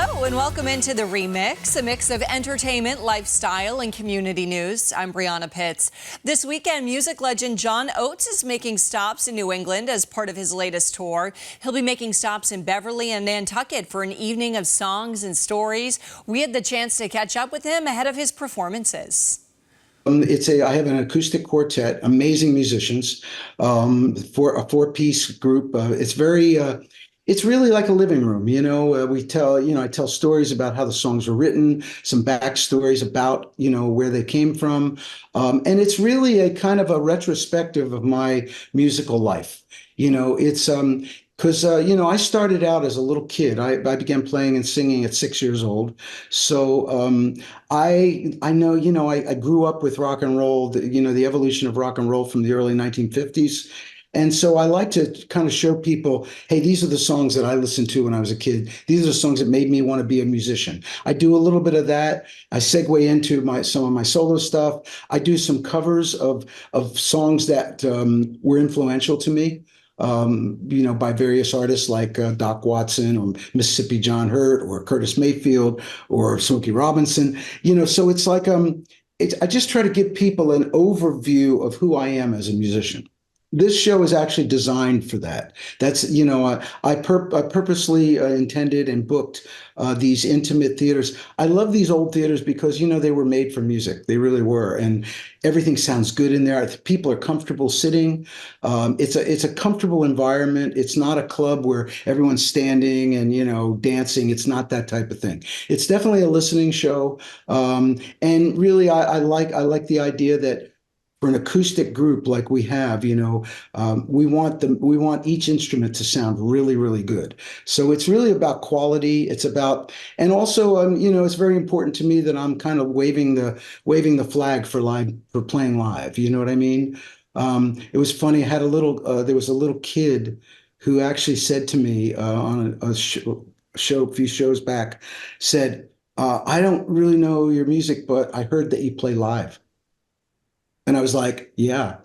Hello and welcome into the ReMix, a mix of entertainment, lifestyle, and community news. I'm Breanna Pitts. This weekend, music legend John Oates is making stops in New England as part of his latest tour. He'll be making stops in Beverly and Nantucket for an evening of songs and stories. We had the chance to catch up with him ahead of his performances. I have an acoustic quartet, amazing musicians, for a four-piece group. It's really like a living room. I tell stories about how the songs were written, some backstories about, where they came from. And it's really a kind of a retrospective of my musical life. Because I started out as a little kid. I began playing and singing at 6 years old. So I know, I grew up with rock and roll, the evolution of rock and roll from the early 1950s. And so I like to kind of show people, hey, these are the songs that I listened to when I was a kid. These are the songs that made me want to be a musician. I do a little bit of that. I segue into some of my solo stuff. I do some covers of songs that were influential to me. By various artists like Doc Watson or Mississippi John Hurt or Curtis Mayfield or Smokey Robinson. So it's like I just try to give people an overview of who I am as a musician. This show is actually designed for that. That's, I purposely intended and booked these intimate theaters. I love these old theaters because, they were made for music. They really were. And everything sounds good in there. People are comfortable sitting. It's a comfortable environment. It's not a club where everyone's standing and, dancing. It's not that type of thing. It's definitely a listening show. And really, I like the idea that for an acoustic group like we have, we want each instrument to sound really, really good. So it's really about quality. It's about, and also, it's very important to me that I'm kind of waving the flag for playing live. You know what I mean? It was funny. I had there was a little kid who actually said to me on a few shows back, said, I don't really know your music, but I heard that you play live. And I was like, yeah,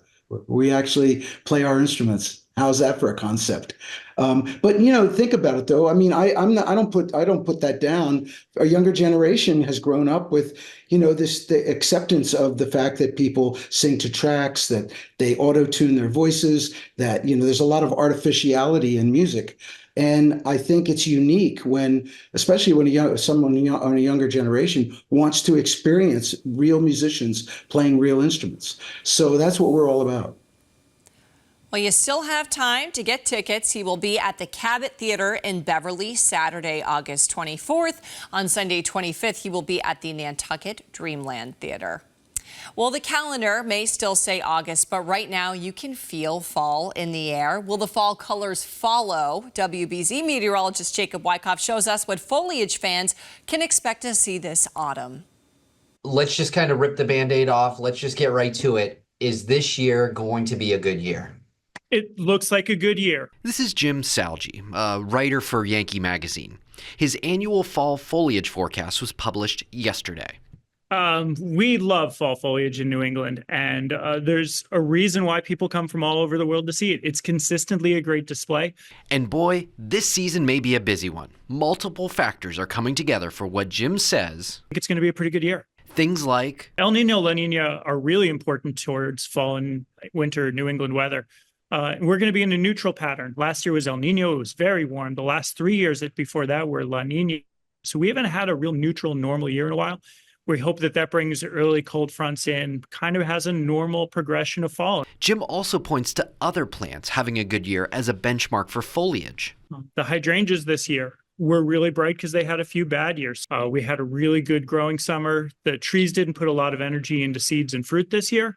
we actually play our instruments. How's that for a concept? But think about it though. I mean, I don't put that down. Our younger generation has grown up with, the acceptance of the fact that people sing to tracks, that they auto-tune their voices, that, there's a lot of artificiality in music. And I think it's unique especially when someone on a younger generation wants to experience real musicians playing real instruments. So that's what we're all about. Well, you still have time to get tickets. He will be at the Cabot Theater in Beverly Saturday, August 24th. On Sunday, 25th, he will be at the Nantucket Dreamland Theater. Well, the calendar may still say August, but right now you can feel fall in the air. Will the fall colors follow? WBZ meteorologist Jacob Wyckoff shows us what foliage fans can expect to see this autumn. Let's just kind of rip the Band-Aid off. Let's just get right to it. Is this year going to be a good year? It looks like a good year. This is Jim Salge, a writer for Yankee Magazine. His annual fall foliage forecast was published yesterday. We love fall foliage in New England, and there's a reason why people come from all over the world to see it. It's consistently a great display. And boy, this season may be a busy one. Multiple factors are coming together for what Jim says. I think it's going to be a pretty good year. Things like El Nino, La Nina are really important towards fall and winter New England weather. We're going to be in a neutral pattern. Last year was El Nino. It was very warm. The last 3 years before that were La Nina. So we haven't had a real neutral, normal year in a while. We hope that brings early cold fronts in, kind of has a normal progression of fall. Jim also points to other plants having a good year as a benchmark for foliage. The hydrangeas this year were really bright because they had a few bad years. We had a really good growing summer. The trees didn't put a lot of energy into seeds and fruit this year.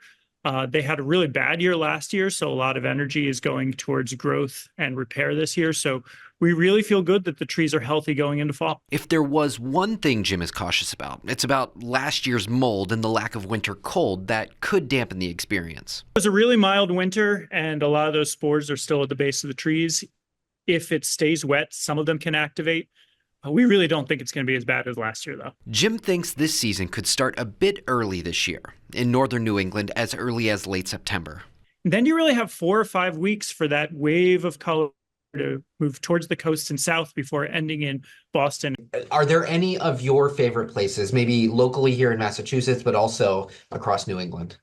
They had a really bad year last year, so a lot of energy is going towards growth and repair this year. So we really feel good that the trees are healthy going into fall. If there was one thing Jim is cautious about, it's about last year's mold and the lack of winter cold that could dampen the experience. It was a really mild winter, and a lot of those spores are still at the base of the trees. If it stays wet, some of them can activate. We really don't think it's going to be as bad as last year, though. Jim thinks this season could start a bit early this year, in northern New England as early as late September. Then you really have 4 or 5 weeks for that wave of color to move towards the coast and south before ending in Boston. Are there any of your favorite places, maybe locally here in Massachusetts, but also across New England?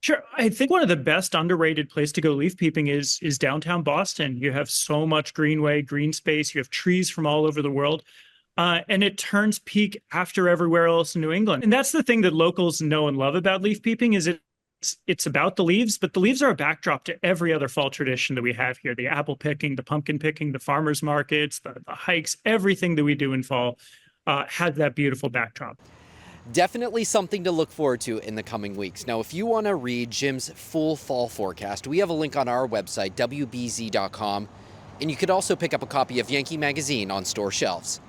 Sure. I think one of the best underrated place to go leaf peeping is downtown Boston. You have so much greenway, green space. You have trees from all over the world. And it turns peak after everywhere else in New England. And that's the thing that locals know and love about leaf peeping is it's about the leaves, but the leaves are a backdrop to every other fall tradition that we have here. The apple picking, the pumpkin picking, the farmers markets, the hikes, everything that we do in fall has that beautiful backdrop. Definitely something to look forward to in the coming weeks. Now, if you want to read Jim's full fall forecast, we have a link on our website, wbz.com, and you could also pick up a copy of Yankee Magazine on store shelves.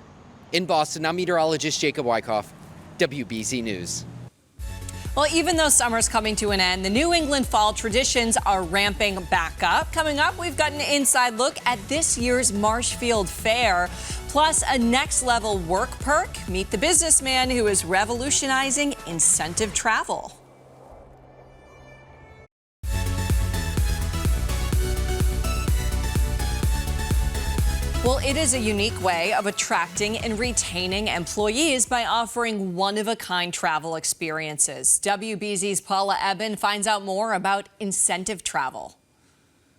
In Boston, I'm meteorologist Jacob Wyckoff, WBZ News. Well, even though summer's coming to an end, the New England fall traditions are ramping back up. Coming up, we've got an inside look at this year's Marshfield Fair, plus a next-level work perk. Meet the businessman who is revolutionizing incentive travel. Well, it is a unique way of attracting and retaining employees by offering one-of-a-kind travel experiences. WBZ's Paula Eben finds out more about incentive travel.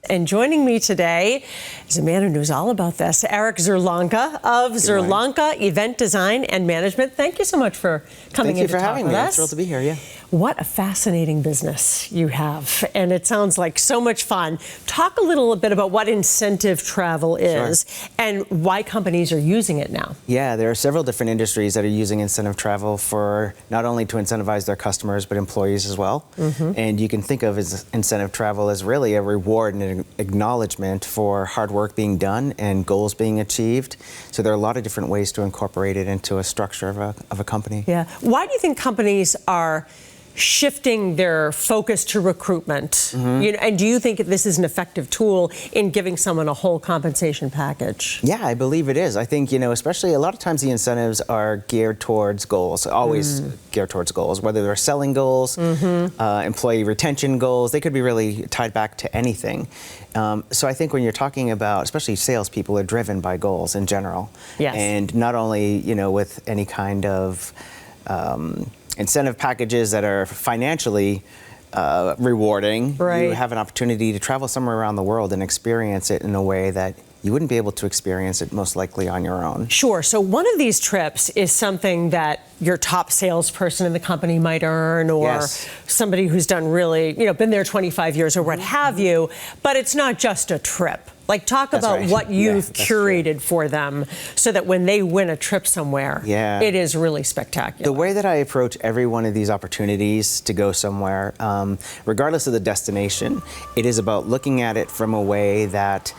And joining me today is a man who knows all about this, Eric Czerlonka of Czerlonka Event Design and Management. Thank you so much for coming in to talk with us. Thank you for having me. I'm thrilled to be here, yeah. What a fascinating business you have, and it sounds like so much fun. Talk a little bit about what incentive travel is and why companies are using it now. Yeah, there are several different industries that are using incentive travel for not only to incentivize their customers, but employees as well. And you can think of incentive travel as really a reward and an acknowledgement for hard work being done and goals being achieved. So there are a lot of different ways to incorporate it into a structure of a company. Yeah. Why do you think companies are shifting their focus to recruitment? And do you think this is an effective tool in giving someone a whole compensation package? Yeah, I believe it is. I think, especially a lot of times the incentives are geared towards goals, always geared towards goals, whether they're selling goals, employee retention goals, they could be really tied back to anything. So I think when you're talking about, especially salespeople are driven by goals in general. Yes. And not only, with any kind of incentive packages that are financially rewarding, you have an opportunity to travel somewhere around the world and experience it in a way that you wouldn't be able to experience it most likely on your own. Sure. So one of these trips is something that your top salesperson in the company might earn, or somebody who's done really, been there 25 years or what have you, but it's not just a trip. Like, talk about what you've curated for them so that when they win a trip somewhere, it is really spectacular. The way that I approach every one of these opportunities to go somewhere, regardless of the destination, it is about looking at it from a way that,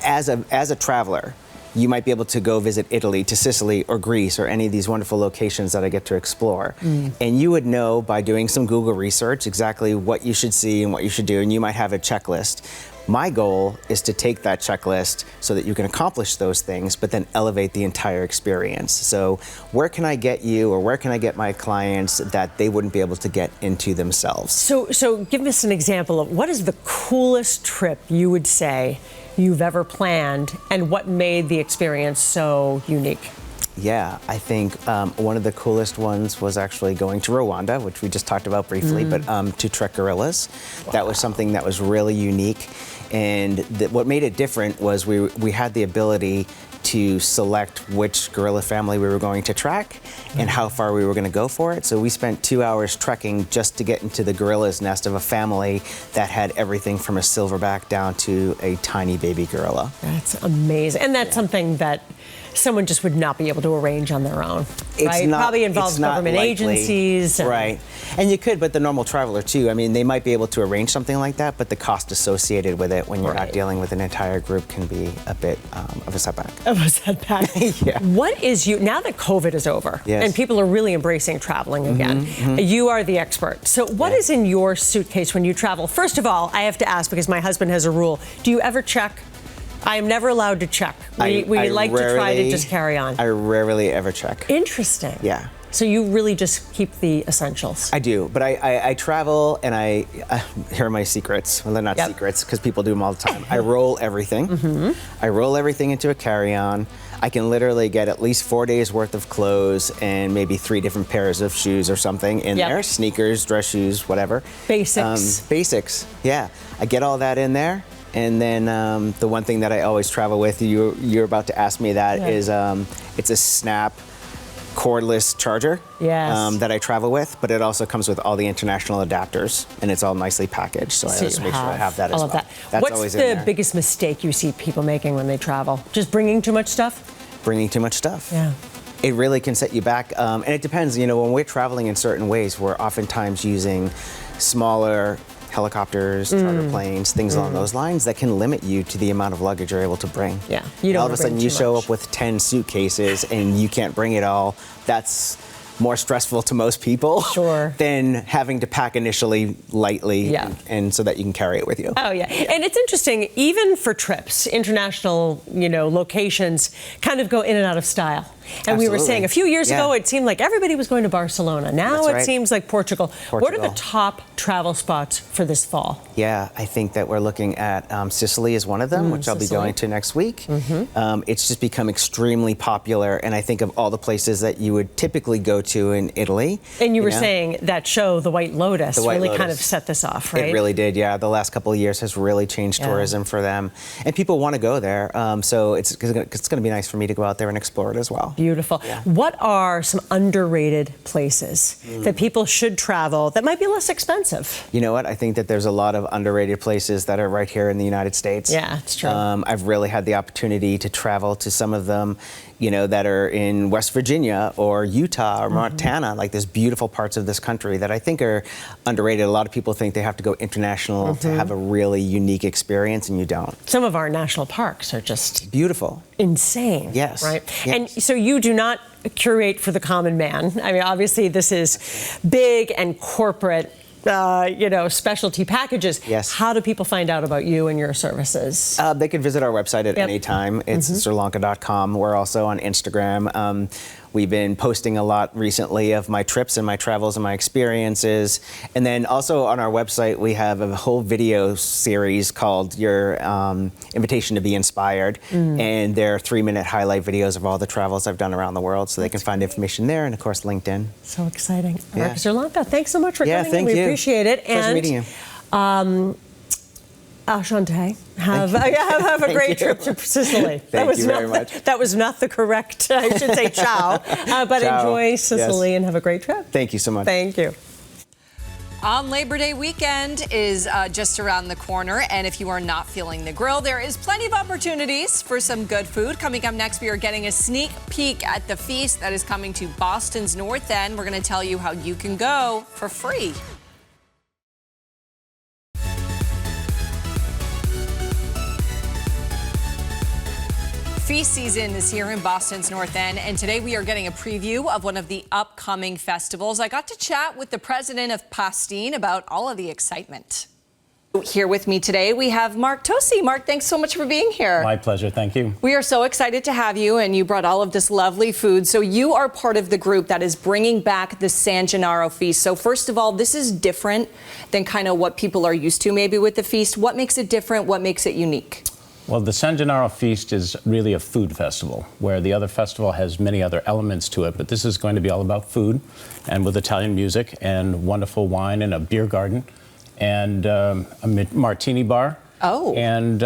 as a traveler, you might be able to go visit Italy, to Sicily or Greece or any of these wonderful locations that I get to explore. And you would know by doing some Google research exactly what you should see and what you should do, and you might have a checklist. My goal is to take that checklist so that you can accomplish those things, but then elevate the entire experience. So where can I get you, or where can I get my clients that they wouldn't be able to get into themselves? So give us an example of what is the coolest trip you would say you've ever planned, and what made the experience so unique? Yeah, I think one of the coolest ones was actually going to Rwanda, which we just talked about briefly, but to trek gorillas. That was something that was really unique. And what made it different was we had the ability to select which gorilla family we were going to track and how far we were going to go for it. So we spent 2 hours trekking just to get into the gorilla's nest of a family that had everything from a silverback down to a tiny baby gorilla. That's amazing. And that's something that someone just would not be able to arrange on their own. Right? Probably involves government agencies. Right. And you could, but the normal traveler too. I mean, they might be able to arrange something like that, but the cost associated with it when you're not dealing with an entire group can be a bit of a setback. Of a setback. What is now that COVID is over and people are really embracing traveling again, you are the expert. So what is in your suitcase when you travel? First of all, I have to ask, because my husband has a rule, do you ever check? I am never allowed to check. We like to try to just carry on. I rarely ever check. Interesting. Yeah. So you really just keep the essentials. I do, but I travel and here are my secrets. Well, they're not secrets because people do them all the time. I roll everything. I roll everything into a carry-on. I can literally get at least 4 days worth of clothes and maybe 3 different pairs of shoes or something in there. Sneakers, dress shoes, whatever. Basics. Basics, yeah. I get all that in there. And then the one thing that I always travel with, you're about to ask me that, is it's a Snap cordless charger that I travel with, but it also comes with all the international adapters, and it's all nicely packaged. So I just make sure I have that as well. That's What's the biggest mistake you see people making when they travel? Just bringing too much stuff? Bringing too much stuff. Yeah. It really can set you back, and it depends. You know, when we're traveling in certain ways, we're oftentimes using smaller helicopters, charter planes, things along those lines that can limit you to the amount of luggage you're able to bring. Yeah, you don't all of a sudden you show up with 10 suitcases and you can't bring it all. That's more stressful to most people than having to pack initially lightly and so that you can carry it with you. Oh yeah. And it's interesting, even for trips, international, locations kind of go in and out of style. And we were saying a few years ago, it seemed like everybody was going to Barcelona. Now it seems like Portugal. What are the top travel spots for this fall? Yeah, I think that we're looking at Sicily is one of them, which I'll be going to next week. It's just become extremely popular, and I think of all the places that you would typically go to in Italy. And you were saying that show, The White Lotus, really kind of set this off, right? It really did, yeah. The last couple of years has really changed tourism for them, and people want to go there. So it's going to be nice for me to go out there and explore it as well. Beautiful. Yeah. What are some underrated places that people should travel that might be less expensive? You know what? I think that there's a lot of underrated places that are right here in the United States. Yeah, it's true. I've really had the opportunity to travel to some of them, that are in West Virginia or Utah or Montana, like there's beautiful parts of this country that I think are underrated. A lot of people think they have to go international to have a really unique experience, and you don't. Some of our national parks are just beautiful. Insane. Yes. Right? Yes. And so you do not curate for the common man. I mean, obviously this is big and corporate, specialty packages. Yes. How do people find out about you and your services? They can visit our website at any time. It's Czerlonka.com. We're also on Instagram. We've been posting a lot recently of my trips and my travels and my experiences. And then also on our website, we have a whole video series called Your Invitation to Be Inspired. And they're 3-minute highlight videos of all the travels I've done around the world. So they can find information there, and of course, LinkedIn. So exciting. Eric Czerlonka, thanks so much for coming. Thank we you. appreciate it. Pleasure meeting you. Enchanté. Have a great trip to Sicily. Thank you very much. That was not the correct, I should say ciao. But Ciao. Enjoy Sicily and have a great trip. Thank you so much. Thank you. On Labor Day weekend is just around the corner, and if you are not feeling the grill, there is plenty of opportunities for some good food. Coming up next, we are getting a sneak peek at the feast that is coming to Boston's North End. We're going to tell you how you can go for free. Feast season is here in Boston's North End, and today we are getting a preview of one of the upcoming festivals. I got to chat with the president of Pastene about all of the excitement. Here with me today, we have Mark Tosi. Mark, thanks so much for being here. My pleasure. Thank you. We are so excited to have you, and you brought all of this lovely food. So you are part of the group that is bringing back the San Gennaro Feast. So first of all, this is different than kind of what people are used to maybe with the feast. What makes it different? What makes it unique? Well, the San Gennaro Feast is really a food festival, where the other festival has many other elements to it, but this is going to be all about food, and with Italian music and wonderful wine and a beer garden and a martini bar. Oh. And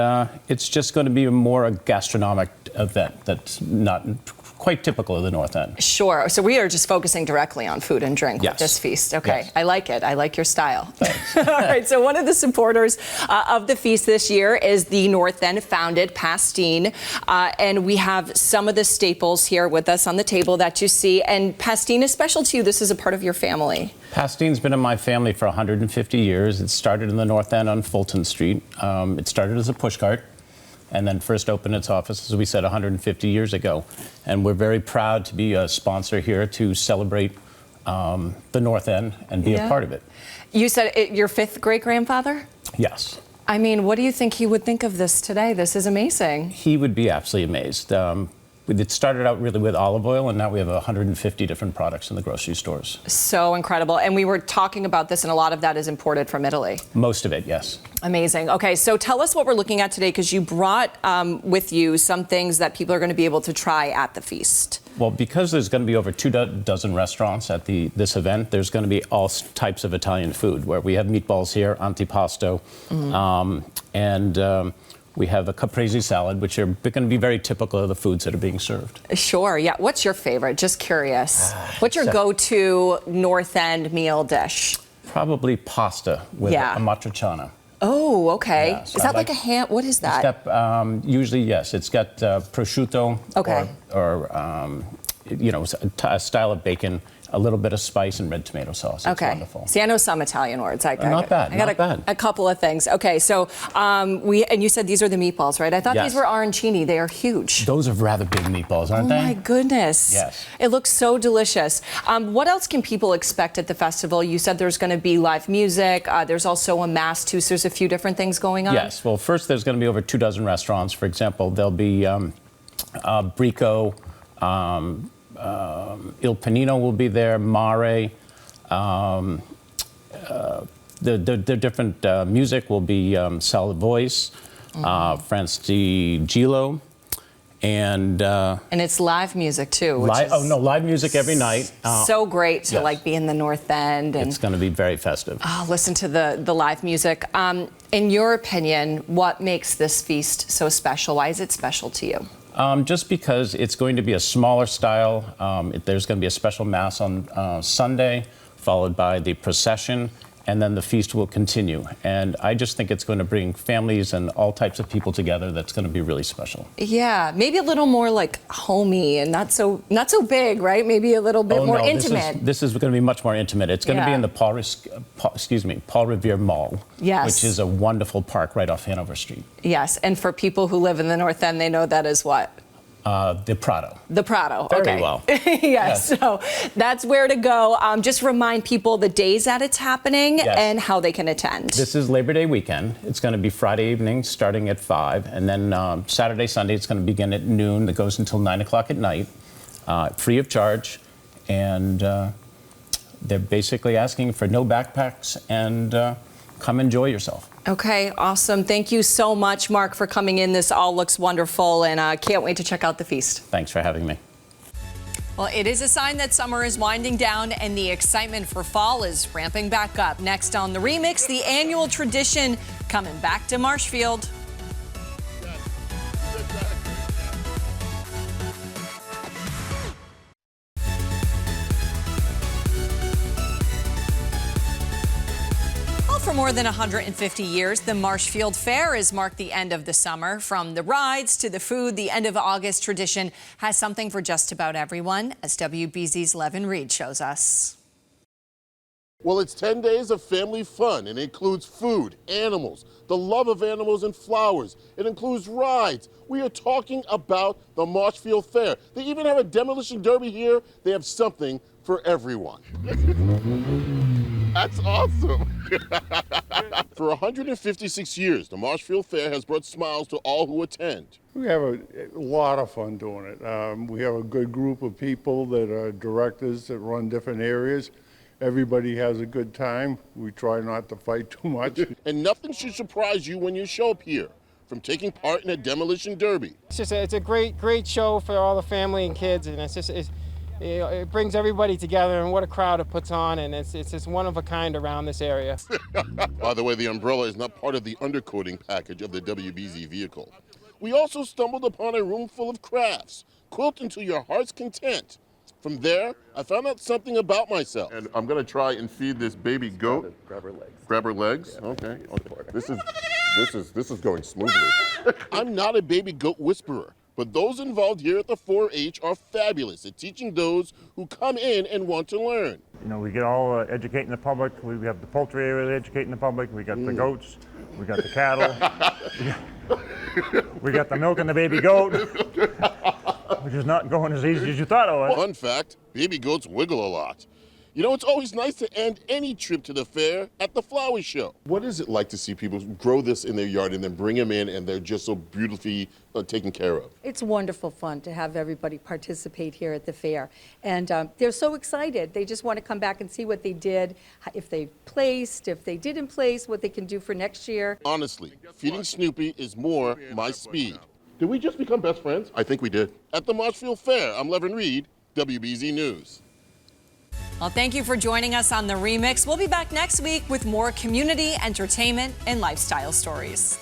it's just going to be more a gastronomic event that's not quite typical of the North End. Sure. So we are just focusing directly on food and drink with this feast. Okay. Yes. I like it. I like your style. All right. So one of the supporters of the feast this year is the North End founded Pastene. And we have some of the staples here with us on the table that you see. And Pastene is special to you. This is a part of your family. Pastene's been in my family for 150 years. It started in the North End on Fulton Street. It started as a pushcart, and then first opened its office, as we said, 150 years ago. And we're very proud to be a sponsor here to celebrate the North End and be a part of it. You said your 5th great-grandfather? Yes. I mean, what do you think he would think of this today? This is amazing. He would be absolutely amazed. it started out really with olive oil, and now we have 150 different products in the grocery stores. So incredible. And we were talking about this, and a lot of that is imported from Italy. Most of it, yes. Amazing. Okay, so tell us what we're looking at today, because you brought with you some things that people are going to be able to try at the feast. Well, because there's going to be over 24 restaurants at this event, there's going to be all types of Italian food, where we have meatballs here, antipasto, and we have a caprese salad, which are going to be very typical of the foods that are being served. Sure, yeah. What's your favorite? Just curious. What's your go-to North End meal dish? Probably pasta with a matriciana. Oh, okay. Yeah, so is that like a ham? What is that? It's got, usually, yes. It's got prosciutto, or you know, a style of bacon, a little bit of spice, and red tomato sauce. It's wonderful. See, I know some Italian words. Not bad. I got a couple of things. Okay, so and you said these are the meatballs, right? I thought these were arancini. They are huge. Those are rather big meatballs, aren't they? Oh my goodness. Yes. It looks so delicious. What else can people expect at the festival? You said there's going to be live music. There's also a mass too. So there's a few different things going on. Yes. Well, first there's going to be over 24 restaurants. For example, there'll be Brico. Il Panino will be there, Mare. The different music will be Salve, France Di Gilo, and it's live music too. Live music every night. So great to like be in the North End. And it's going to be very festive. Listen to the live music. In your opinion, what makes this feast so special? Why is it special to you? Just because it's going to be a smaller style. There's going to be a special mass on Sunday, followed by the procession, and then the feast will continue. And I just think it's going to bring families and all types of people together. That's going to be really special. Yeah, maybe a little more like homey and not so big, right? Maybe a little bit more intimate. This is going to be much more intimate. It's going to be in the Paul Revere Mall, which is a wonderful park right off Hanover Street. Yes, and for people who live in the North End, they know that as what? The Prado. The Prado. Very well. Yes, so that's where to go. Just remind people the days that it's happening and how they can attend. This is Labor Day weekend. It's going to be Friday evening starting at 5, and then Saturday, Sunday, it's going to begin at noon. That goes until 9 o'clock at night, free of charge. And they're basically asking for no backpacks and come enjoy yourself. Okay, awesome. Thank you so much, Mark, for coming in. This all looks wonderful, and can't wait to check out the feast. Thanks for having me. Well, it is a sign that summer is winding down and the excitement for fall is ramping back up. Next on the ReMix, the annual tradition coming back to Marshfield. For more than 150 years, the Marshfield Fair has marked the end of the summer. From the rides to the food, the end of August tradition has something for just about everyone, as WBZ's Levin Reed shows us. Well, it's 10 days of family fun. It includes food, animals, the love of animals, and flowers. It includes rides. We are talking about the Marshfield Fair. They even have a demolition derby here. They have something for everyone. That's awesome. For 156 years, the Marshfield Fair has brought smiles to all who attend. We have a lot of fun doing it. We have a good group of people that are directors that run different areas. Everybody has a good time. We try not to fight too much. And nothing should surprise you when you show up here, from taking part in a demolition derby. It's a great show for all the family and kids, and it brings everybody together, and what a crowd it puts on, and it's just one of a kind around this area. By the way, the umbrella is not part of the undercoating package of the WBZ vehicle. We also stumbled upon a room full of crafts, quilting to your heart's content. From there, I found out something about myself. And I'm gonna try and feed this baby goat. Grab her legs. Grab her legs? Yeah, okay. This is going smoothly. I'm not a baby goat whisperer, but those involved here at the 4-H are fabulous at teaching those who come in and want to learn. You know, we get all educating the public. We have the poultry area educating the public. We got the goats. We got the cattle. we got the milk and the baby goat, which is not going as easy as you thought it would. Fun fact, baby goats wiggle a lot. You know, it's always nice to end any trip to the fair at the flower show. What is it like to see people grow this in their yard and then bring them in and they're just so beautifully taken care of? It's wonderful fun to have everybody participate here at the fair. And they're so excited. They just want to come back and see what they did, if they placed, if they didn't place, what they can do for next year. Honestly, feeding Snoopy is more my speed. Did we just become best friends? I think we did. At the Marshfield Fair, I'm Levin Reed, WBZ News. Well, thank you for joining us on the ReMix. We'll be back next week with more community, entertainment, and lifestyle stories.